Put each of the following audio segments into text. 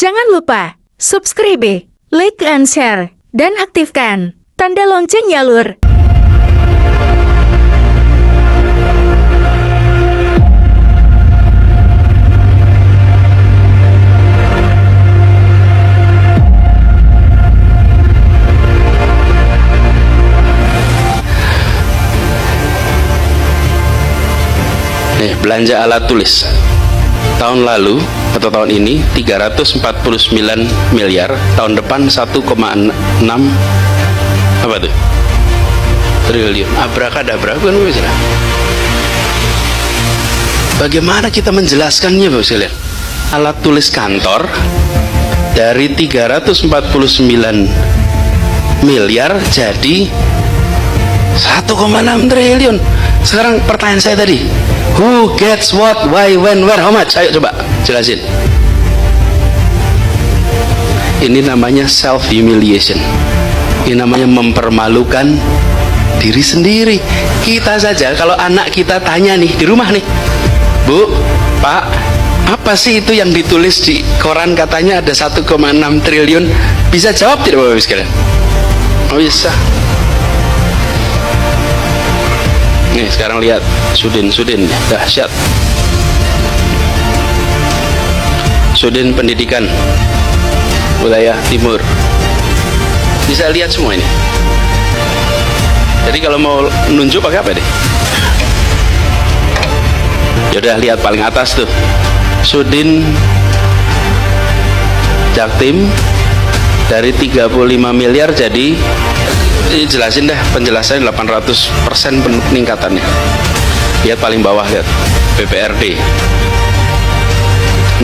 Jangan lupa subscribe, like and share, dan aktifkan tanda loncengnya lur. Belanja alat tulis tahun lalu atau tahun ini 349 miliar, tahun depan 1,6 apa tuh triliun. Abrakadabra kan bisa. Bagaimana kita menjelaskannya Bapak sekalian? Alat tulis kantor dari 349 miliar jadi 1,6 triliun. Sekarang pertanyaan saya tadi, who gets what, why, when, where, how much? Ayo coba jelasin. Ini namanya self humiliation. Ini namanya mempermalukan diri sendiri. Kita saja kalau anak kita tanya nih di rumah nih, Bu, Pak, apa sih itu yang ditulis di koran katanya ada 1,6 triliun? Bisa jawab tidak Bapak sekalian? Oh bisa. Nih sekarang lihat Sudin dahsyat. Sudin Pendidikan Wilayah Timur, bisa lihat semua ini. Jadi kalau mau nunjuk pakai apa deh? Yaudah lihat paling atas tuh, Sudin Jaktim dari 35 miliar jadi, jelasin dah penjelasannya 800% peningkatannya. Lihat paling bawah, lihat BPRD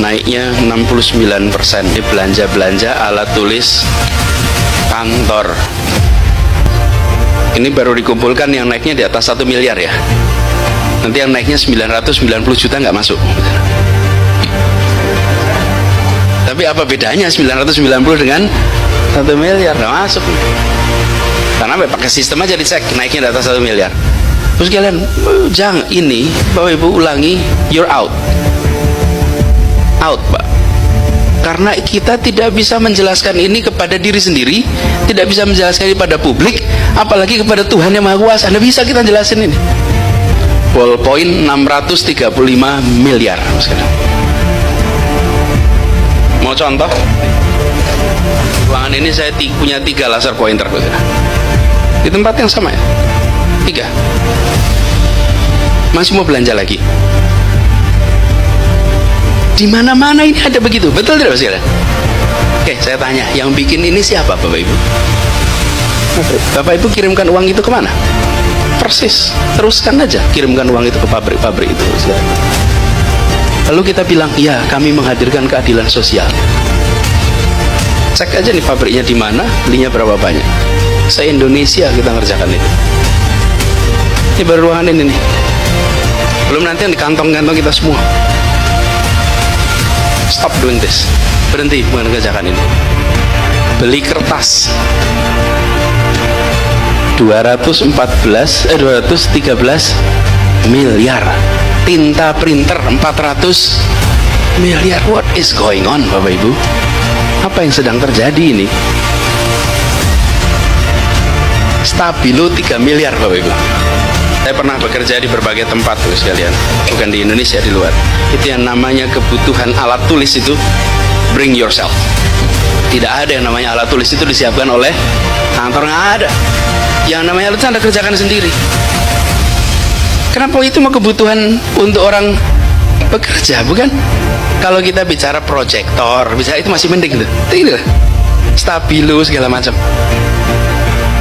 naiknya 69%. Di belanja alat tulis kantor ini baru dikumpulkan yang naiknya di atas 1 miliar ya. Nanti yang naiknya 990 juta nggak masuk. Tapi apa bedanya 990 dengan 1 miliar? Nggak masuk. Karena pakai sistem aja dicek naiknya di atas 1 miliar. Terus kalian jangan ini Bapak Ibu ulangi, you're out Pak. Karena kita tidak bisa menjelaskan ini kepada diri sendiri, tidak bisa menjelaskan ini pada publik, apalagi kepada Tuhan yang Maha Kuasa. Anda bisa kita jelasin ini. Ballpoint 635 miliar sekarang. Mau contoh? Ruangan ini saya punya 3 laser pointer di tempat yang sama ya, 3. Masih mau belanja lagi? Di mana-mana ini ada begitu, betul tidak Mas? Oke, saya tanya, yang bikin ini siapa Bapak Ibu? Bapak Ibu kirimkan uang itu kemana? Persis, teruskan aja kirimkan uang itu ke pabrik-pabrik itu. Lalu kita bilang, iya kami menghadirkan keadilan sosial. Cek aja nih pabriknya di mana, belinya berapa banyak. Se-Indonesia kita ngerjakan itu. Ini baru ruangan ini nih. Belum nanti yang di kantong-kantong kita semua. Stop doing this. Berhenti mengerjakan ini. Beli kertas 213 miliar. Tinta printer 400 miliar. What is going on Bapak Ibu? Apa yang sedang terjadi ini? Stabilo 3 miliar Bapak Ibu. Saya pernah bekerja di berbagai tempat tuh sekalian, bukan di Indonesia, di luar. Itu yang namanya kebutuhan alat tulis itu bring yourself. Tidak ada yang namanya alat tulis itu disiapkan oleh kantor, nggak ada. Yang namanya alat tulis Anda kerjakan sendiri. Kenapa itu mau kebutuhan untuk orang bekerja, bukan? Kalau kita bicara proyektor, bisa itu masih mending tuh. Ini lah, stabilo segala macam.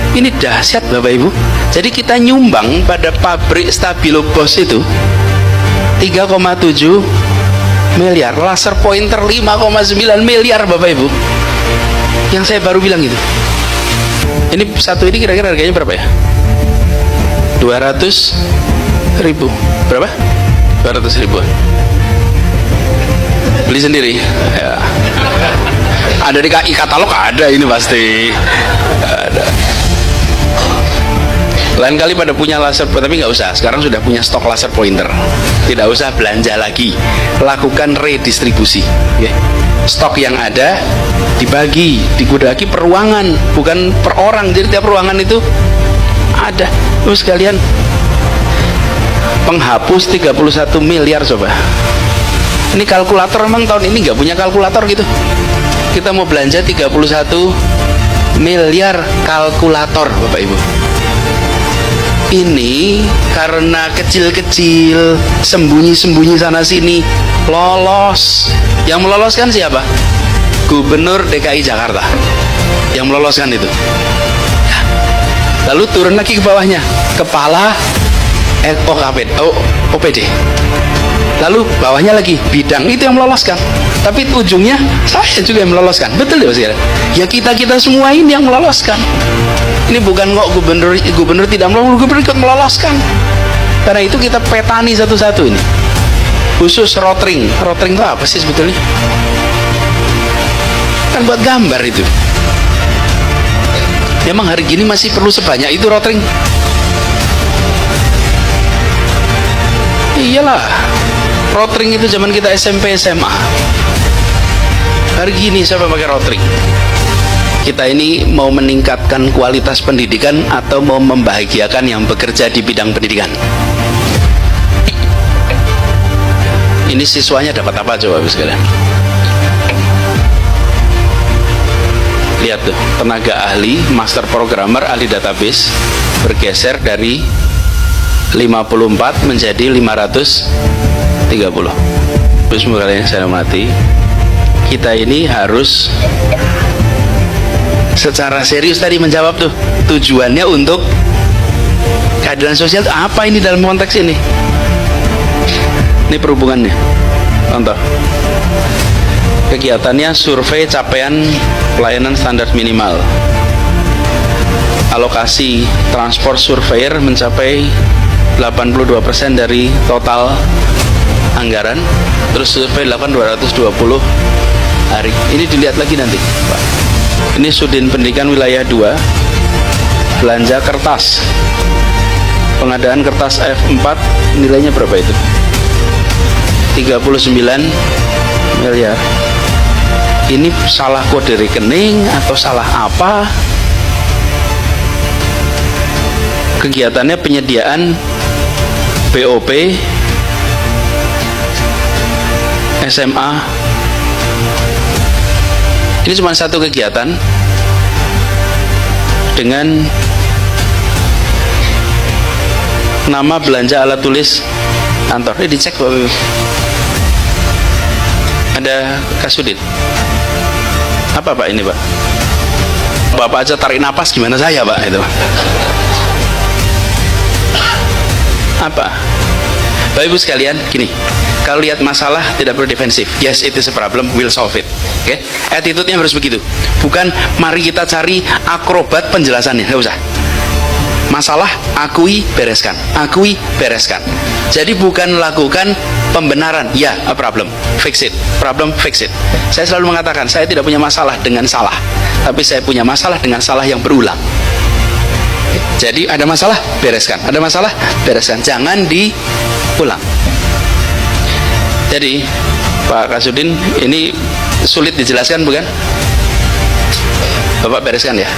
Ini dahsyat Bapak Ibu. Jadi kita nyumbang pada pabrik Stabilo Bos itu 3,7 miliar, laser pointer 5,9 miliar Bapak Ibu. Yang saya baru bilang itu. Ini satu ini kira-kira harganya berapa ya? 200 ribu. Berapa? 200 ribuan. Beli sendiri ya. Ada di KI katalog, ada ini pasti ada. Lain kali pada punya laser, tapi nggak usah. Sekarang sudah punya stok laser pointer. Tidak usah belanja lagi. Lakukan redistribusi. Okay? stok yang ada dibagi, digudagi per ruangan, bukan per orang. Jadi tiap ruangan itu ada. Terus kalian penghapus 31 miliar coba. Ini kalkulator memang tahun ini nggak punya kalkulator gitu. Kita mau belanja 31 miliar kalkulator Bapak Ibu. Ini karena kecil-kecil, sembunyi-sembunyi sana sini, lolos. Yang meloloskan siapa? Gubernur DKI Jakarta yang meloloskan itu. Lalu turun lagi ke bawahnya, kepala OPD. Lalu bawahnya lagi bidang, itu yang meloloskan. Tapi ujungnya saya juga yang meloloskan. Betul ya Mas? Ya kita semua ini yang meloloskan. Ini bukan kok gubernur tidak meloloskan, gubernur ikut meloloskan. Karena itu kita petani satu-satu ini. Khusus rotring. Rotring itu apa sih sebetulnya? Kan buat gambar itu. Memang hari gini masih perlu sebanyak itu rotring? Iyalah, rotring itu zaman kita SMP SMA. Hari gini siapa pakai rotring? Kita ini mau meningkatkan kualitas pendidikan atau mau membahagiakan yang bekerja di bidang pendidikan? Ini siswanya dapat apa coba Bapak sekalian? Lihat tuh, tenaga ahli, master programmer, ahli database bergeser dari 54 menjadi 530. Bismillah yang saya hormati, kita ini harus secara serius tadi menjawab tuh tujuannya untuk keadilan sosial itu apa ini dalam konteks ini. Ini perhubungannya. Contoh kegiatannya survei capaian pelayanan standar minimal. Alokasi transport surveyor mencapai 82% dari total anggaran. Terus survei 220 hari. Ini dilihat lagi nanti Pak. Ini Sudin Pendidikan Wilayah 2, belanja kertas, pengadaan kertas A4 nilainya berapa itu? 39 miliar. Ini salah kode rekening atau salah apa? Kegiatannya penyediaan BOP SMA. Ini cuma satu kegiatan dengan nama belanja alat tulis kantor. Ini dicek Bapak Ibu. Ada Kasudin. Apa Pak ini Pak? Bapak aja tarik napas, gimana saya Pak itu? Apa? Bapak Ibu sekalian, gini, kalau lihat masalah tidak perlu defensif. Yes, it is a problem, we'll solve it. Oke? Attitude-nya harus begitu. Bukan mari kita cari akrobat penjelasannya, nggak usah. Masalah, akui, bereskan. Akui, bereskan. Jadi bukan lakukan pembenaran. Ya, a problem, fix it. Problem, fix it. Saya selalu mengatakan, saya tidak punya masalah dengan salah, tapi saya punya masalah dengan salah yang berulang. Jadi ada masalah, bereskan. Ada masalah, bereskan. Jangan diulang. Jadi Pak Kasudin, ini sulit dijelaskan bukan? Bapak bereskan ya.